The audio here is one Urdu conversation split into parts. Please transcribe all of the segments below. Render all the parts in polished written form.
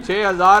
6000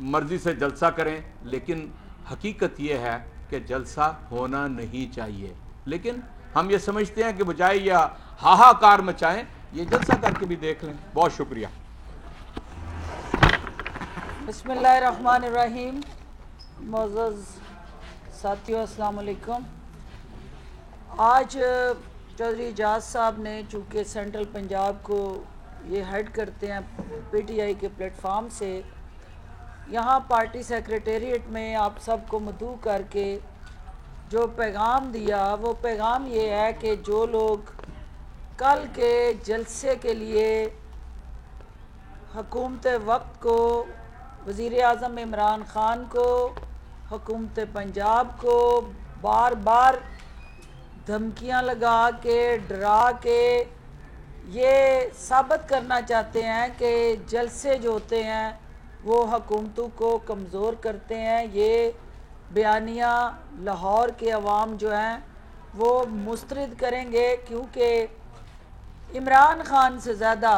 مرضی سے جلسہ کریں، لیکن حقیقت یہ ہے کہ جلسہ ہونا نہیں چاہیے، لیکن ہم یہ سمجھتے ہیں کہ بجائے یا ہاہاکار مچائیں، یہ جلسہ کر کے بھی دیکھ لیں۔ بہت شکریہ۔ بسم اللہ الرحمن الرحیم۔ معزز ساتھیوں، السلام علیکم۔ آج چودھری اعجاز صاحب نے چونکہ سینٹرل پنجاب کو یہ ہیڈ کرتے ہیں پی ٹی آئی کے پلیٹ فارم سے، یہاں پارٹی سیکریٹریٹ میں آپ سب کو مدعو کر کے جو پیغام دیا، وہ پیغام یہ ہے کہ جو لوگ کل کے جلسے کے لیے حکومت وقت کو، وزیر اعظم عمران خان کو، حکومت پنجاب کو بار بار دھمکیاں لگا کے، ڈرا کے یہ ثابت کرنا چاہتے ہیں کہ جلسے جو ہوتے ہیں وہ حکومتوں کو کمزور کرتے ہیں، یہ بیانیہ لاہور کے عوام جو ہیں وہ مسترد کریں گے، کیونکہ عمران خان سے زیادہ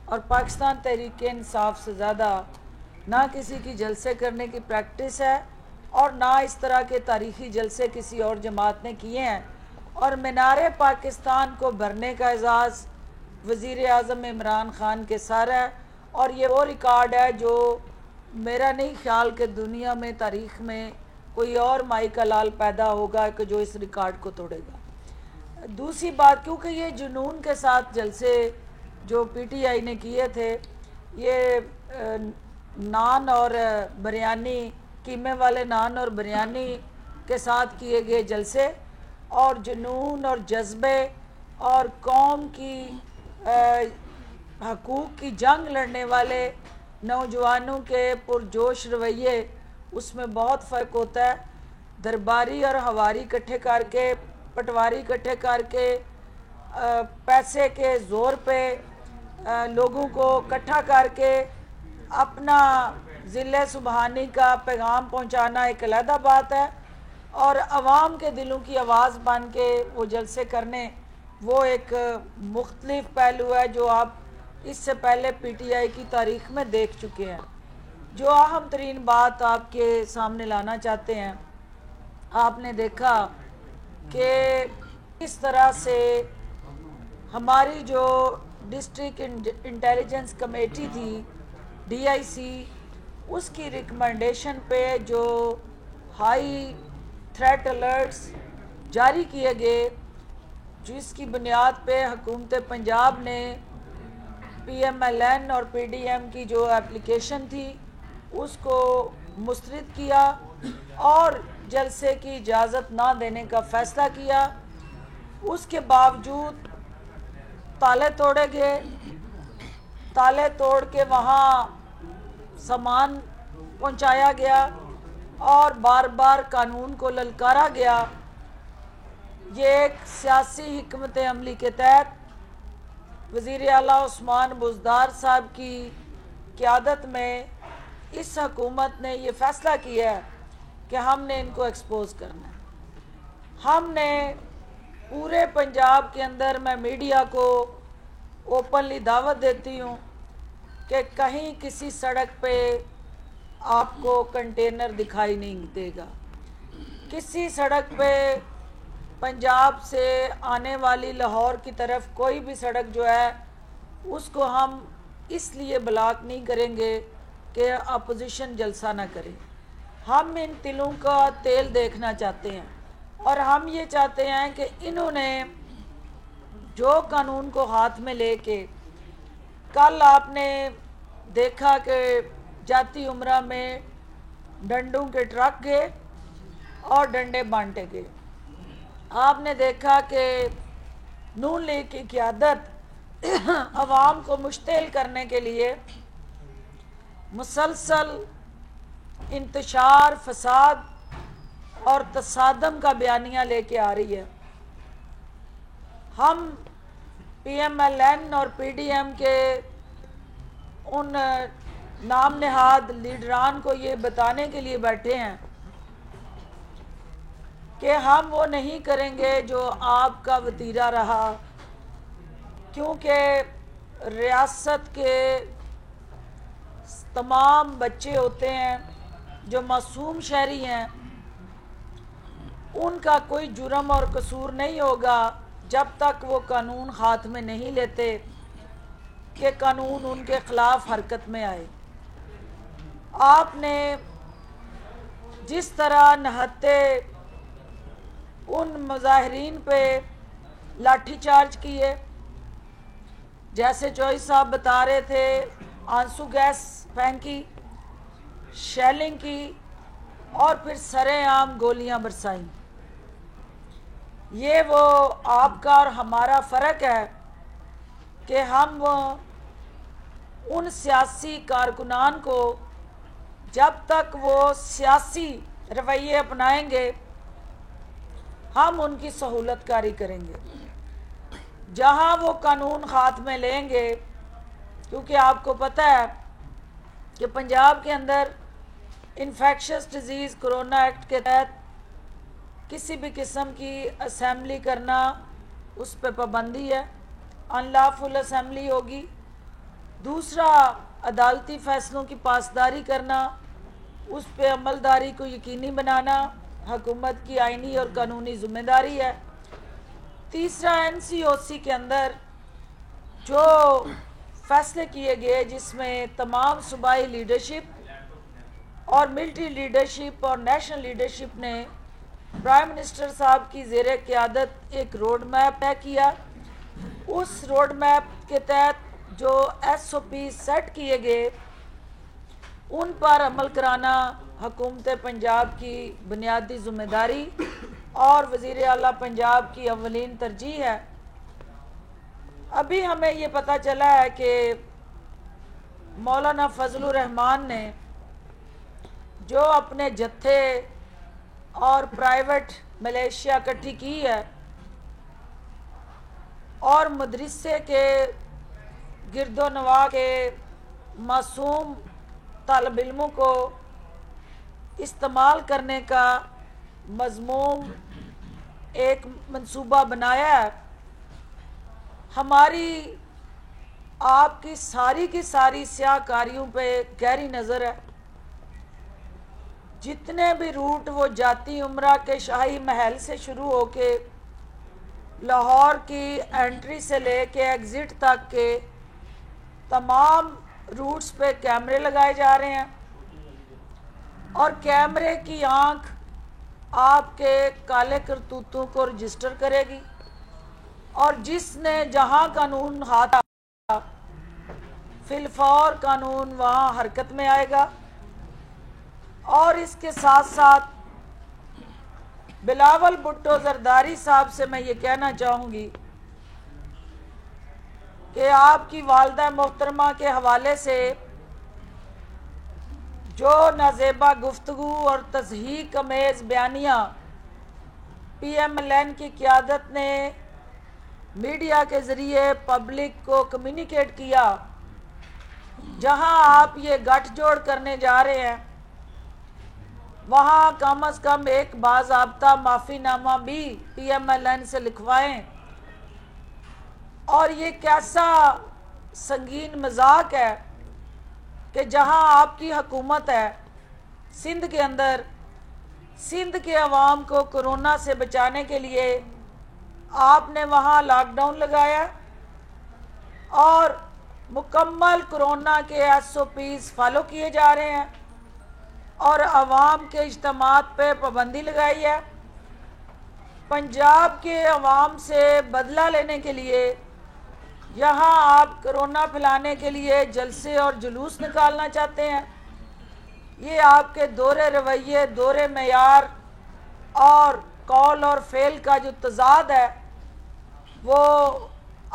اور پاکستان تحریک انصاف سے زیادہ نہ کسی کی جلسے کرنے کی پریکٹس ہے اور نہ اس طرح کے تاریخی جلسے کسی اور جماعت نے کیے ہیں، اور مینار پاکستان کو بھرنے کا اعزاز وزیر اعظم عمران خان کے سر ہے، اور یہ وہ ریکارڈ ہے جو میرا نہیں خیال کہ دنیا میں تاریخ میں کوئی اور مائی کا لال پیدا ہوگا کہ جو اس ریکارڈ کو توڑے گا۔ دوسری بات، کیونکہ یہ جنون کے ساتھ جلسے جو پی ٹی آئی نے کیے تھے، یہ نان اور بریانی، قیمے والے نان اور بریانی کے ساتھ کیے گئے جلسے، اور جنون اور جذبے اور قوم کی حقوق کی جنگ لڑنے والے نوجوانوں کے پرجوش رویے، اس میں بہت فرق ہوتا ہے۔ درباری اور ہواری اکٹھے کر کے، پٹواری اکٹھے کر کے، پیسے کے زور پہ لوگوں کو اکٹھا کر کے اپنا ذل سبحانی کا پیغام پہنچانا ایک علیحدہ بات ہے، اور عوام کے دلوں کی آواز بن کے وہ جلسے کرنے وہ ایک مختلف پہلو ہے جو آپ اس سے پہلے پی ٹی آئی کی تاریخ میں دیکھ چکے ہیں۔ جو اہم ترین بات آپ کے سامنے لانا چاہتے ہیں، آپ نے دیکھا کہ اس طرح سے ہماری جو ڈسٹرکٹ انٹیلیجنس کمیٹی تھی ڈی آئی سی، اس کی ریکمنڈیشن پہ جو ہائی تھریٹ الرٹس جاری کیے گئے، جس کی بنیاد پہ حکومت پنجاب نے پی ایم ایل این اور پی ڈی ایم کی جو اپلیکیشن تھی اس کو مسترد کیا اور جلسے کی اجازت نہ دینے کا فیصلہ کیا، اس کے باوجود تالے توڑے گئے، تالے توڑ کے وہاں سامان پہنچایا گیا اور بار بار قانون کو للکارا گیا۔ یہ ایک سیاسی حکمت عملی کے تحت وزیر اعلیٰ عثمان بزدار صاحب کی قیادت میں اس حکومت نے یہ فیصلہ کیا ہے کہ ہم نے ان کو ایکسپوز کرنا ہے۔ ہم نے پورے پنجاب کے اندر، میں میڈیا کو اوپنلی دعوت دیتی ہوں کہ کہیں کسی سڑک پہ آپ کو کنٹینر دکھائی نہیں دے گا، کسی سڑک پہ پنجاب سے آنے والی لاہور کی طرف کوئی بھی سڑک جو ہے اس کو ہم اس لیے بلاک نہیں کریں گے کہ اپوزیشن جلسہ نہ کرے۔ ہم ان تلوں کا تیل دیکھنا چاہتے ہیں، اور ہم یہ چاہتے ہیں کہ انہوں نے جو قانون کو ہاتھ میں لے کے، کل آپ نے دیکھا کہ جاتی عمرہ میں ڈنڈوں کے ٹرک گئے اور ڈنڈے بانٹے گئے۔ آپ نے دیکھا کہ نون لیگ کی قیادت عوام کو مشتعل کرنے کے لیے مسلسل انتشار، فساد اور تصادم کا بیانیہ لے کے آ رہی ہے۔ ہم پی ایم ایل این اور پی ڈی ایم کے ان نام نہاد لیڈران کو یہ بتانے کے لیے بیٹھے ہیں کہ ہم وہ نہیں کریں گے جو آپ کا وتیرہ رہا، کیونکہ ریاست کے تمام بچے ہوتے ہیں جو معصوم شہری ہیں ان کا کوئی جرم اور قصور نہیں ہوگا جب تک وہ قانون ہاتھ میں نہیں لیتے کہ قانون ان کے خلاف حرکت میں آئے۔ آپ نے جس طرح نہتے ان مظاہرین پہ لاٹھی چارج کیے، جیسے چوئی صاحب بتا رہے تھے، آنسو گیس پھینکی، شیلنگ کی اور پھر سرے عام گولیاں برسائیں، یہ وہ آپ کا اور ہمارا فرق ہے کہ ہم ان سیاسی کارکنان کو جب تک وہ سیاسی رویے اپنائیں گے ہم ان کی سہولت کاری کریں گے۔ جہاں وہ قانون ہاتھ میں لیں گے، کیونکہ آپ کو پتہ ہے کہ پنجاب کے اندر انفیکشس ڈیزیز کرونا ایکٹ کے تحت کسی بھی قسم کی اسمبلی کرنا اس پہ پابندی ہے، ان لافل اسمبلی ہوگی۔ دوسرا، عدالتی فیصلوں کی پاسداری کرنا، اس پہ عملداری کو یقینی بنانا حکومت کی آئینی اور قانونی ذمہ داری ہے۔ تیسرا، NCOC کے اندر جو فیصلے کیے گئے جس میں تمام صوبائی لیڈرشپ اور ملٹری لیڈرشپ اور نیشنل لیڈرشپ نے پرائم منسٹر صاحب کی زیر قیادت ایک روڈ میپ طے کیا، اس روڈ میپ کے تحت جو SOP سیٹ کیے گئے ان پر عمل کرانا حکومت پنجاب کی بنیادی ذمہ داری اور وزیر اعلیٰ پنجاب کی اولین ترجیح ہے۔ ابھی ہمیں یہ پتہ چلا ہے کہ مولانا فضل الرحمان نے جو اپنے جتھے اور پرائیویٹ ملیشیا اکٹھی کی ہے اور مدرسے کے گرد و نواح کے معصوم طالب علموں کو استعمال کرنے کا مذموم ایک منصوبہ بنایا ہے، ہماری آپ کی ساری سیاہ کاریوں پہ گہری نظر ہے۔ جتنے بھی روٹ وہ جاتی عمرہ کے شاہی محل سے شروع ہو کے لاہور کی انٹری سے لے کے ایگزٹ تک کے تمام روٹس پہ کیمرے لگائے جا رہے ہیں، اور کیمرے کی آنکھ آپ کے کالے کرتوتوں کو رجسٹر کرے گی، اور جس نے جہاں قانون ہاتھ فی الفور قانون وہاں حرکت میں آئے گا۔ اور اس کے ساتھ ساتھ بلاول بھٹو زرداری صاحب سے میں یہ کہنا چاہوں گی کہ آپ کی والدہ محترمہ کے حوالے سے جو نازیبا گفتگو اور تضحیک امیز بیانیہ PMLN کی قیادت نے میڈیا کے ذریعے پبلک کو کمیونیکیٹ کیا، جہاں آپ یہ گٹھ جوڑ کرنے جا رہے ہیں وہاں کم از کم ایک باضابطہ معافی نامہ بھی PMLN سے لکھوائیں۔ اور یہ کیسا سنگین مذاق ہے کہ جہاں آپ کی حکومت ہے سندھ کے اندر، سندھ کے عوام کو کرونا سے بچانے کے لیے آپ نے وہاں لاک ڈاؤن لگایا اور مکمل کرونا کے SOPs فالو کیے جا رہے ہیں، اور عوام کے اجتماعات پہ پابندی لگائی ہے۔ پنجاب کے عوام سے بدلہ لینے کے لیے یہاں آپ کرونا پھیلانے کے لیے جلسے اور جلوس نکالنا چاہتے ہیں۔ یہ آپ کے دورے رویے، دورے معیار اور قول اور فعل کا جو تضاد ہے وہ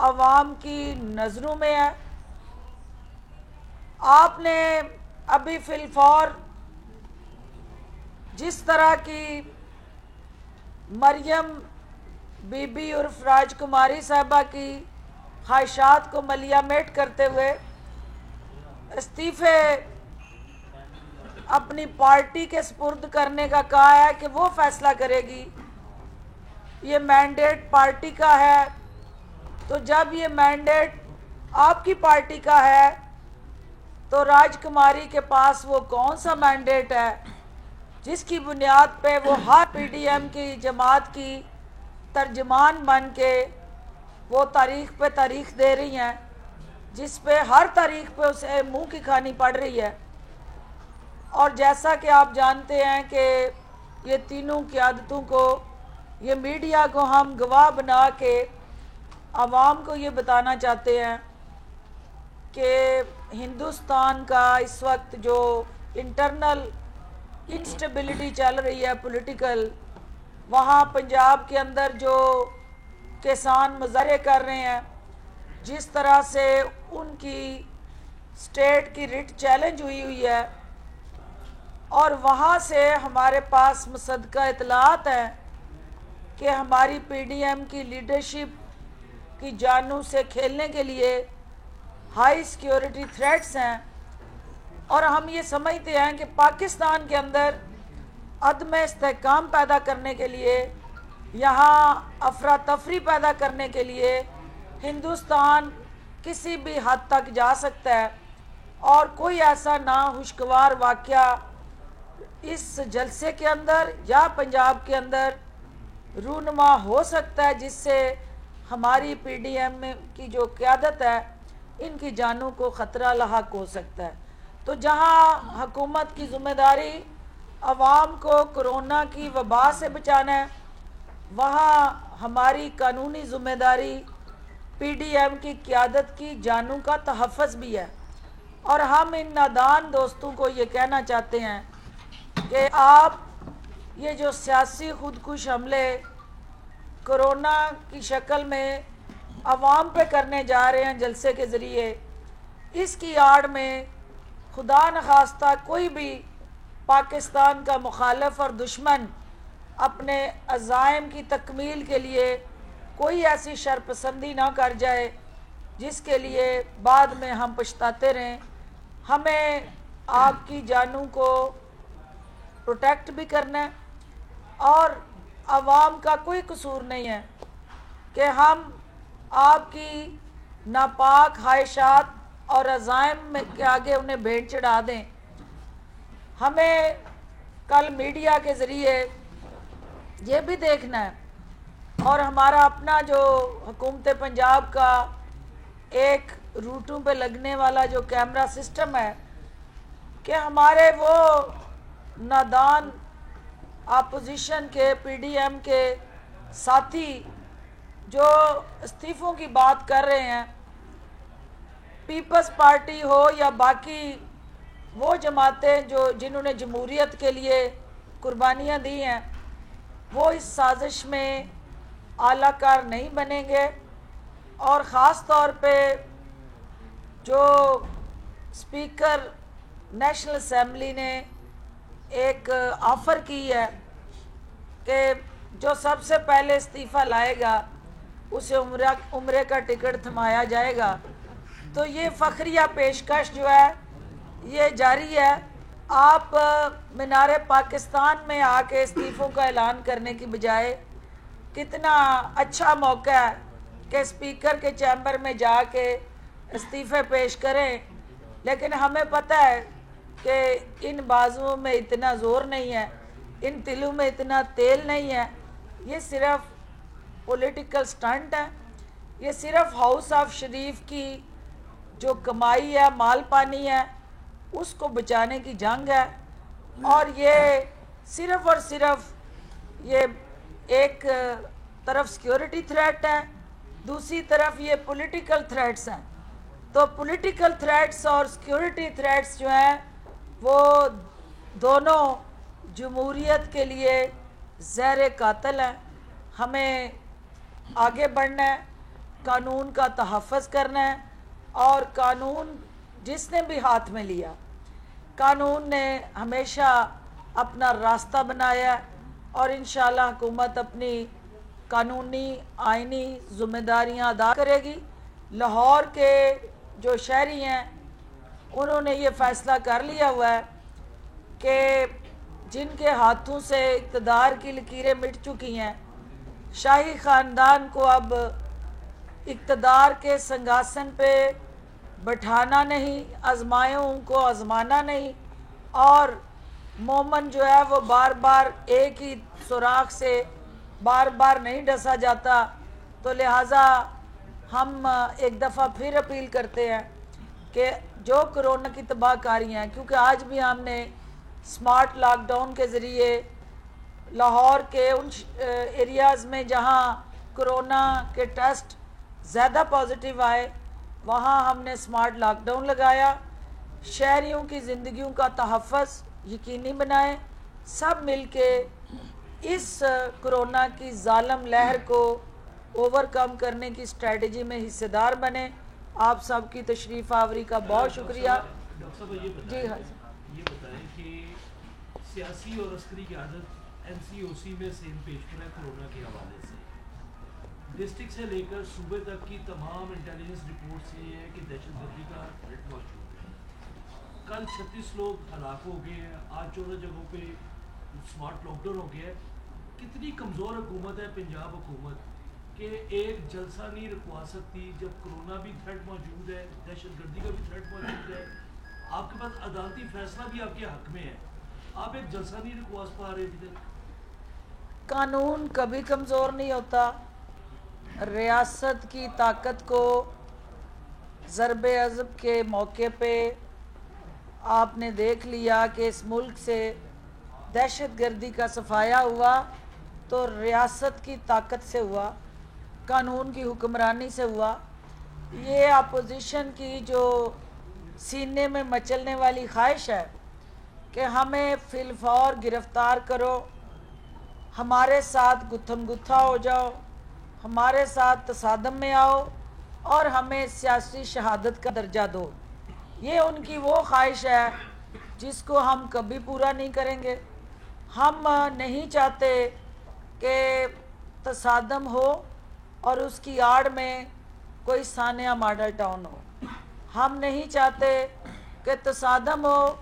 عوام کی نظروں میں ہے۔ آپ نے ابھی فی الفور جس طرح کی مریم بی بی عرف راج کماری صاحبہ کی خواہشات کو ملیامیٹ کرتے ہوئے استعفے اپنی پارٹی کے سپرد کرنے کا کہا ہے کہ وہ فیصلہ کرے گی، یہ مینڈیٹ پارٹی کا ہے، تو جب یہ مینڈیٹ آپ کی پارٹی کا ہے تو راج کماری کے پاس وہ کون سا مینڈیٹ ہے جس کی بنیاد پہ وہ ہر پی ڈی ایم کی جماعت کی ترجمان بن کے وہ تاریخ پہ تاریخ دے رہی ہیں، جس پہ ہر تاریخ پہ اسے منہ کی کھانی پڑ رہی ہے۔ اور جیسا کہ آپ جانتے ہیں کہ یہ تینوں قیادتوں کو، یہ میڈیا کو ہم گواہ بنا کے عوام کو یہ بتانا چاہتے ہیں کہ ہندوستان کا اس وقت جو انٹرنل انسٹیبلٹی چل رہی ہے پولیٹیکل، وہاں پنجاب کے اندر جو کسان مظاہرے کر رہے ہیں، جس طرح سے ان کی اسٹیٹ کی ریٹ چیلنج ہوئی ہے، اور وہاں سے ہمارے پاس مصدقہ اطلاعات ہیں کہ ہماری پی ڈی ایم کی لیڈرشپ کی جانوں سے کھیلنے کے لیے ہائی سیکیورٹی تھریٹس ہیں، اور ہم یہ سمجھتے ہیں کہ پاکستان کے اندر عدم استحکام پیدا کرنے کے لیے، یہاں افراتفری پیدا کرنے کے لیے ہندوستان کسی بھی حد تک جا سکتا ہے، اور کوئی ایسا ناخوشگوار واقعہ اس جلسے کے اندر یا پنجاب کے اندر رونما ہو سکتا ہے جس سے ہماری پی ڈی ایم کی جو قیادت ہے ان کی جانوں کو خطرہ لاحق ہو سکتا ہے۔ تو جہاں حکومت کی ذمہ داری عوام کو کرونا کی وبا سے بچانا ہے، وہاں ہماری قانونی ذمہ داری پی ڈی ایم کی قیادت کی جانوں کا تحفظ بھی ہے۔ اور ہم ان نادان دوستوں کو یہ کہنا چاہتے ہیں کہ آپ یہ جو سیاسی خودکش حملے کرونا کی شکل میں عوام پہ کرنے جا رہے ہیں جلسے کے ذریعے، اس کی آڑ میں خدا نخواستہ کوئی بھی پاکستان کا مخالف اور دشمن اپنے عزائم کی تکمیل کے لیے کوئی ایسی شرپسندی نہ کر جائے جس کے لیے بعد میں ہم پچھتاتے رہیں۔ ہمیں آپ کی جانوں کو پروٹیکٹ بھی کرنا ہے، اور عوام کا کوئی قصور نہیں ہے کہ ہم آپ کی ناپاک خواہشات اور عزائم کے آگے انہیں بھیٹ چڑھا دیں۔ ہمیں کل میڈیا کے ذریعے یہ بھی دیکھنا ہے، اور ہمارا اپنا جو حکومت پنجاب کا ایک روٹوں پہ لگنے والا جو کیمرہ سسٹم ہے، کہ ہمارے وہ نادان اپوزیشن کے پی ڈی ایم کے ساتھی جو استعفوں کی بات کر رہے ہیں، پیپلز پارٹی ہو یا باقی وہ جماعتیں جنہوں نے جمہوریت کے لیے قربانیاں دی ہیں، وہ اس سازش میں اعلیٰ کار نہیں بنیں گے۔ اور خاص طور پہ جو اسپیکر نیشنل اسمبلی نے ایک آفر کی ہے کہ جو سب سے پہلے استعفیٰ لائے گا اسے عمرے کا ٹکٹ تھمایا جائے گا، تو یہ فخریہ پیشکش جو ہے یہ جاری ہے۔ آپ مینار پاکستان میں آ کے استعفوں کا اعلان کرنے کی بجائے کتنا اچھا موقع ہے کہ اسپیکر کے چیمبر میں جا کے استعفے پیش کریں، لیکن ہمیں پتہ ہے کہ ان بازوؤں میں اتنا زور نہیں ہے، ان تلوں میں اتنا تیل نہیں ہے، یہ صرف پولیٹیکل سٹنٹ ہے، یہ صرف ہاؤس آف شریف کی جو کمائی ہے، مال پانی ہے، اس کو بچانے کی جنگ ہے۔ اور یہ صرف اور صرف یہ ایک طرف سیکیورٹی تھریٹ ہے، دوسری طرف یہ پولیٹیکل تھریٹس ہیں۔ تو پولیٹیکل تھریٹس اور سیکیورٹی تھریٹس جو ہیں وہ دونوں جمہوریت کے لیے زہر قاتل ہیں۔ ہمیں آگے بڑھنا ہے، قانون کا تحفظ کرنا ہے، اور قانون جس نے بھی ہاتھ میں لیا، قانون نے ہمیشہ اپنا راستہ بنایا ہے، اور انشاءاللہ حکومت اپنی قانونی آئینی ذمہ داریاں ادا کرے گی۔ لاہور کے جو شہری ہیں انہوں نے یہ فیصلہ کر لیا ہوا ہے کہ جن کے ہاتھوں سے اقتدار کی لکیریں مٹ چکی ہیں، شاہی خاندان کو اب اقتدار کے سنگھاسن پہ بٹھانا نہیں، آزمائیوں کو آزمانا نہیں، اور مومن جو ہے وہ بار بار ایک ہی سوراخ سے بار بار نہیں ڈسا جاتا، تو لہٰذا ہم ایک دفعہ پھر اپیل کرتے ہیں کہ جو کرونا کی تباہ کاریاں ہیں، کیونکہ آج بھی ہم نے سمارٹ لاک ڈاؤن کے ذریعے لاہور کے ان ایریاز میں جہاں کرونا کے ٹیسٹ زیادہ پازیٹیو آئے وہاں ہم نے سمارٹ لاک ڈاؤن لگایا، شہریوں کی زندگیوں کا تحفظ یقینی بنائیں، سب مل کے اس کرونا کی ظالم لہر کو اوور کم کرنے کی اسٹریٹجی میں حصے دار بنیں۔ آپ سب کی تشریف آوری کا بہت شکریہ۔ ڈاکٹر صاحب جی ہاں یہ بتائیں کہ سیاسی اور عسکری قیادت این سی او سی میں سیم پیش پر ہے کورونا کے حوالے سے، ڈسٹرکٹ سے لے کر صوبے تک کی تمام انٹیلیجنس رپورٹ سے یہ ہے کہ دہشت گردی کا تھریٹ موجود ہے۔ کل 36 لوگ ہلاک ہو گئے ہیں، آج 14 جگہوں پہ اسمارٹ لاک ڈاؤن ہو گیا ہے۔ کتنی کمزور حکومت ہے پنجاب حکومت کہ ایک جلسہ نہیں رکھوا سکتی جب کرونا بھی تھریٹ موجود ہے، دہشت گردی کا بھی تھریٹ موجود ہے، آپ کے پاس عدالتی فیصلہ بھی آپ کے حق میں ہے، آپ ایک جلسہ نہیں رکھوا پا رہے ابھی تک۔ قانون کبھی کمزور نہیں ہوتا، ریاست کی طاقت کو ضرب عضب کے موقع پہ آپ نے دیکھ لیا کہ اس ملک سے دہشت گردی کا صفایا ہوا تو ریاست کی طاقت سے ہوا، قانون کی حکمرانی سے ہوا۔ یہ اپوزیشن کی جو سینے میں مچلنے والی خواہش ہے کہ ہمیں فی الفور گرفتار کرو، ہمارے ساتھ گتھم گتھا ہو جاؤ، ہمارے ساتھ تصادم میں آؤ اور ہمیں سیاسی شہادت کا درجہ دو، یہ ان کی وہ خواہش ہے جس کو ہم کبھی پورا نہیں کریں گے۔ ہم نہیں چاہتے کہ تصادم ہو اور اس کی آڑ میں کوئی ثانیہ ماڈل ٹاؤن ہو، ہم نہیں چاہتے کہ تصادم ہو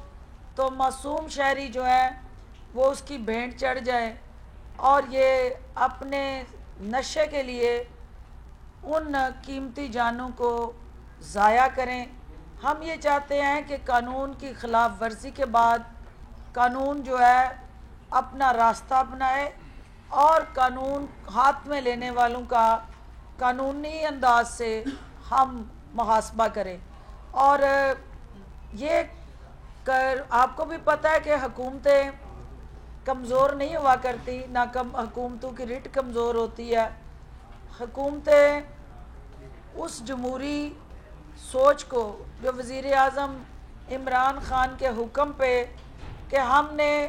تو معصوم شہری جو ہے وہ اس کی بھینٹ چڑھ جائے اور یہ اپنے نشے کے لیے ان قیمتی جانوں کو ضائع کریں۔ ہم یہ چاہتے ہیں کہ قانون کی خلاف ورزی کے بعد قانون جو ہے اپنا راستہ اپنائے اور قانون ہاتھ میں لینے والوں کا قانونی انداز سے ہم محاسبہ کریں۔ اور یہ آپ کو بھی پتہ ہے کہ حکومتیں کمزور نہیں ہوا کرتی، نہ حکومتوں کی رٹ کمزور ہوتی ہے۔ حکومتیں اس جمہوری سوچ کو جو وزیر اعظم عمران خان کے حکم پہ کہ ہم نے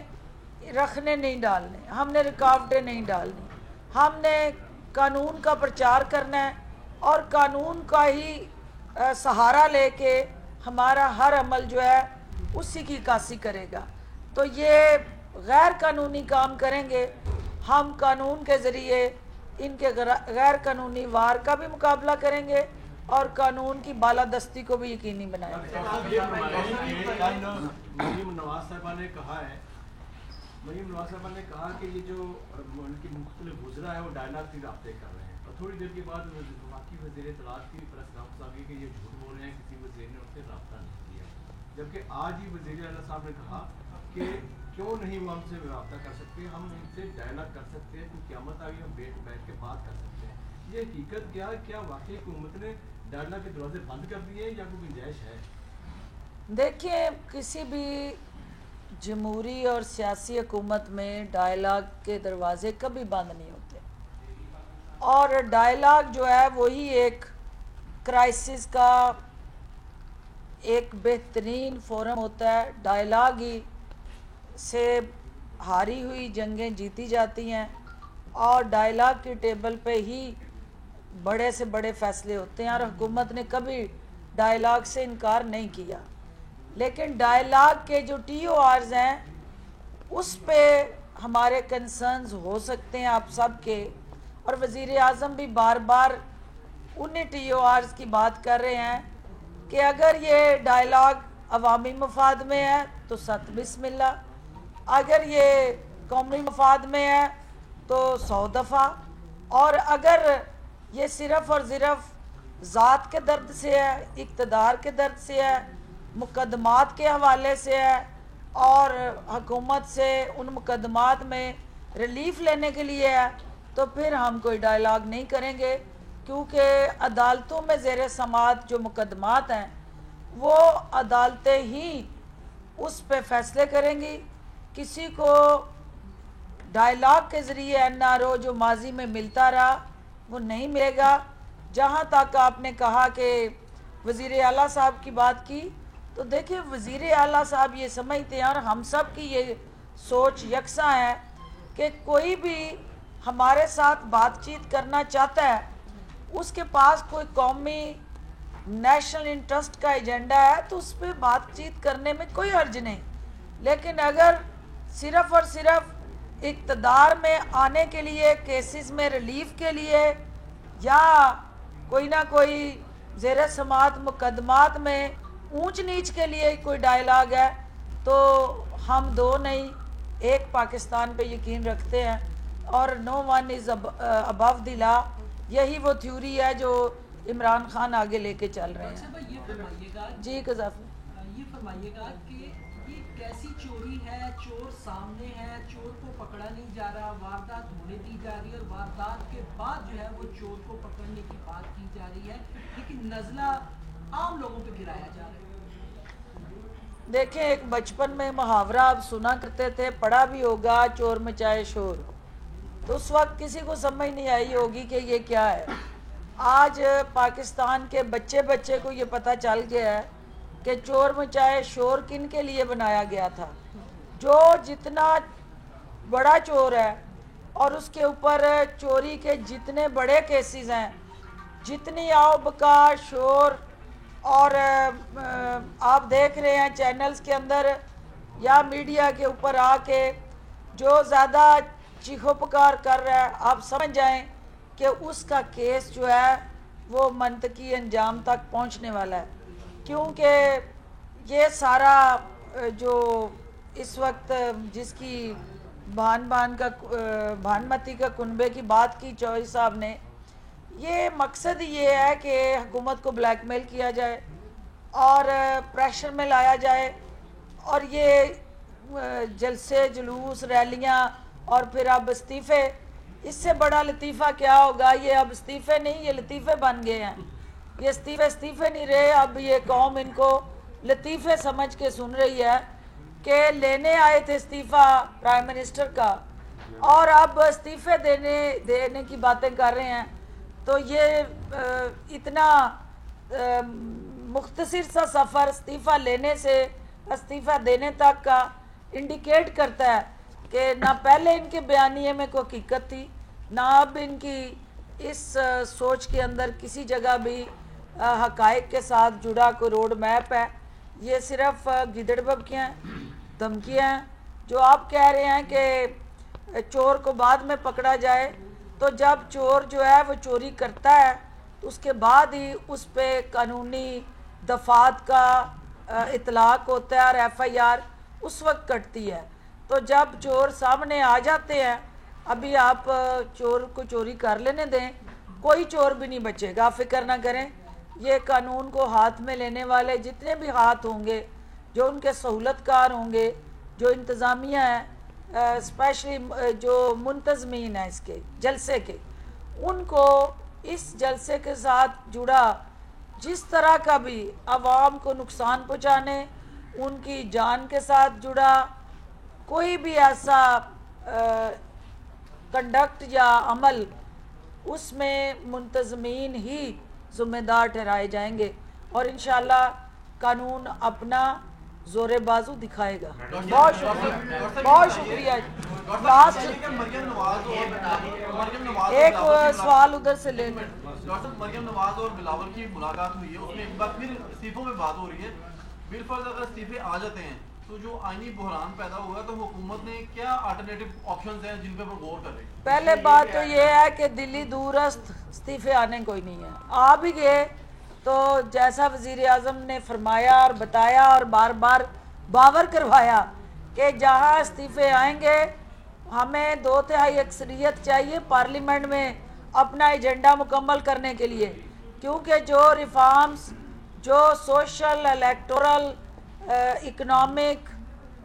رکھنے نہیں ڈالنے، ہم نے رکاوٹیں نہیں ڈالنی، ہم نے قانون کا پرچار کرنا ہے اور قانون کا ہی سہارا لے کے ہمارا ہر عمل جو ہے اسی کی عکاسی کرے گا، تو یہ غیر قانونی کام کریں گے، ہم قانون کے ذریعے ان کے غیر قانونی وار کا بھی مقابلہ کریں گے اور قانون کی بالادستی کو بھی یقینی بنائیں گے۔ مریم نواز صاحبہ نے کہا کہ یہ جو ان کی مختلف وزراء ہیں وہ ڈائلاگ سے رابطے کر رہے ہیں، اور تھوڑی دیر کے بعد وفاقی وزیر اطلاعات کی پریس کانفرنس آ گئی کہ یہ جھوٹ بول رہے ہیں، کسی وزیر نے ان سے رابطہ نہیں کیا، جبکہ آج ہی وزیر اعلیٰ صاحب نے کہا کہ کیوں نہیں وہ ہم سے رابطہ کر سکتے، ہم ان سے ڈائلاگ کر سکتے ہیں، کیونکہ قیامت آگے ہم بیٹھ کے بات کر سکتے ہیں۔ یہ حقیقت کیا واقعی حکومت نے ڈائلاگ کے دروازے بند کر دیے یا کوئی گنجائش ہے؟ دیکھیں، کسی بھی جمہوری اور سیاسی حکومت میں ڈائلاگ کے دروازے کبھی بند نہیں ہوتے، اور ڈائلاگ جو ہے وہی ایک کرائسس کا ایک بہترین فورم ہوتا ہے۔ ڈائلاگ ہی سے ہاری ہوئی جنگیں جیتی جاتی ہیں اور ڈائلاگ کی ٹیبل پہ ہی بڑے سے بڑے فیصلے ہوتے ہیں، اور حکومت نے کبھی ڈائلاگ سے انکار نہیں کیا، لیکن ڈائلاگ کے جو ٹی او آرز ہیں اس پہ ہمارے کنسرنز ہو سکتے ہیں آپ سب کے، اور وزیر اعظم بھی بار بار انہیں ٹی او آرز کی بات کر رہے ہیں کہ اگر یہ ڈائلاگ عوامی مفاد میں ہے تو ست بسم اللہ، اگر یہ قومی مفاد میں ہے تو 100 دفعہ، اور اگر یہ صرف اور صرف ذات کے درد سے ہے، اقتدار کے درد سے ہے، مقدمات کے حوالے سے ہے، اور حکومت سے ان مقدمات میں ریلیف لینے کے لیے ہے تو پھر ہم کوئی ڈائلاگ نہیں کریں گے، کیونکہ عدالتوں میں زیر سماعت جو مقدمات ہیں وہ عدالتیں ہی اس پہ فیصلے کریں گی. کسی کو ڈائلاگ کے ذریعے این آر او جو ماضی میں ملتا رہا وہ نہیں ملے گا. جہاں تک آپ نے کہا کہ وزیر اعلیٰ صاحب کی بات کی، تو دیکھیں وزیر اعلیٰ صاحب یہ سمجھتے ہیں اور ہم سب کی یہ سوچ یکساں ہے کہ کوئی بھی ہمارے ساتھ بات چیت کرنا چاہتا ہے اس کے پاس کوئی قومی نیشنل انٹرسٹ کا ایجنڈا ہے تو اس پہ بات چیت کرنے میں کوئی حرج نہیں. لیکن اگر صرف اور صرف اقتدار میں آنے کے لیے، کیسز میں ریلیف کے لیے، یا کوئی نہ کوئی زیر سماعت مقدمات میں اونچ نیچ کے لیے کوئی ڈائلاگ ہے، تو ہم دو نہیں ایک پاکستان پہ یقین رکھتے ہیں اور نو ون از ابو دی لا. یہی وہ تھیوری ہے جو عمران خان آگے لے کے چل رہے ہیں. یہ فرمائیے گا جی قذافی، یہ فرمائیے گا کہ یہ کیسی چوری ہے؟ چور سامنے ہے، چور کو پکڑا نہیں جا رہا، واردات ہونے دی جا رہی ہے اور واردات کے بعد جو ہے وہ چور کو پکڑنے کی بات کی جا رہی ہے، لیکن نزلہ عام لوگوں پہ گرایا جا رہا ہے. دیکھیں ایک بچپن میں محاورہ آپ سنا کرتے تھے، پڑھا بھی ہوگا، چور مچائے شور. تو اس وقت کسی کو سمجھ نہیں آئی ہوگی کہ یہ کیا ہے. آج پاکستان کے بچے کو یہ پتہ چل گیا ہے کہ چور مچائے شور کن کے لیے بنایا گیا تھا. جو جتنا بڑا چور ہے اور اس کے اوپر چوری کے جتنے بڑے کیسز ہیں، جتنی آؤ بکا شور، اور آپ دیکھ رہے ہیں چینلز کے اندر یا میڈیا کے اوپر آ کے جو زیادہ چیخو پکار کر رہا ہے، آپ سمجھ جائیں کہ اس کا کیس جو ہے وہ منطقی انجام تک پہنچنے والا ہے. کیونکہ یہ سارا جو اس وقت جس کی بھانمتی کا کنبے کی بات کی چوہدری صاحب نے، یہ مقصد یہ ہے کہ حکومت کو بلیک میل کیا جائے اور پریشر میں لایا جائے، اور یہ جلسے جلوس ریلیاں اور پھر اب استعفے. اس سے بڑا لطیفہ کیا ہوگا؟ یہ اب استعفے نہیں، یہ لطیفے بن گئے ہیں. یہ استعفے نہیں رہے، اب یہ قوم ان کو لطیفے سمجھ کے سن رہی ہے کہ لینے آئے تھے استعفیٰ پرائم منسٹر کا اور اب استعفے دینے کی باتیں کر رہے ہیں. تو یہ اتنا مختصر سا سفر استعفیٰ لینے سے استعفیٰ دینے تک کا انڈیکیٹ کرتا ہے کہ نہ پہلے ان کے بیانیے میں کوئی حقیقت تھی، نہ اب ان کی اس سوچ کے اندر کسی جگہ بھی حقائق کے ساتھ جڑا کوئی روڈ میپ ہے. یہ صرف گدڑ ببکیاں دھمکیاں ہیں. جو آپ کہہ رہے ہیں کہ چور کو بعد میں پکڑا جائے، تو جب چور جو ہے وہ چوری کرتا ہے تو اس کے بعد ہی اس پہ قانونی دفعات کا اطلاق ہوتا ہے اور ایف آئی آر اس وقت کٹتی ہے. تو جب چور سامنے آ جاتے ہیں، ابھی آپ چور کو چوری کر لینے دیں، کوئی چور بھی نہیں بچے گا، فکر نہ کریں. یہ قانون کو ہاتھ میں لینے والے جتنے بھی ہاتھ ہوں گے، جو ان کے سہولت کار ہوں گے، جو انتظامیہ ہیں، اسپیشلی جو منتظمین ہیں اس کے جلسے کے، ان کو اس جلسے کے ساتھ جڑا جس طرح کا بھی عوام کو نقصان پہنچانے، ان کی جان کے ساتھ جڑا کوئی بھی ایسا کنڈکٹ یا عمل، اس میں منتظمین ہی ذمہ دار ٹھہرائے جائیں گے اور انشاءاللہ قانون اپنا زور بازو دکھائے گا. بہت شکریہ، بہت شکریہ. لاسٹ ایک سوال ادھر سے لے لیں. مریم نواز اور بلاول کی ملاقات ہوئی ہے، اس میں ایک بار پھر استعفوں میں بات ہو رہی ہے. بالفرض اگر استعفے آ جاتے ہیں تو جو آئینی بحران پیدا ہوا تو حکومت نے کیا آلٹرنیٹو آپشنز ہیں جن پہ وہ غور کر رہی ہے؟ پہلے بات تو یہ ہے کہ دلی دورست استعفے آنے کوئی نہیں ہے. آ بھی گئے تو جیسا وزیر اعظم نے فرمایا اور بتایا اور بار بار باور کروایا کہ جہاں استعفے آئیں گے ہمیں 2/3 اکثریت چاہیے پارلیمنٹ میں اپنا ایجنڈا مکمل کرنے کے لیے، کیونکہ جو ریفارمز، جو سوشل، الیکٹورل، اکنامک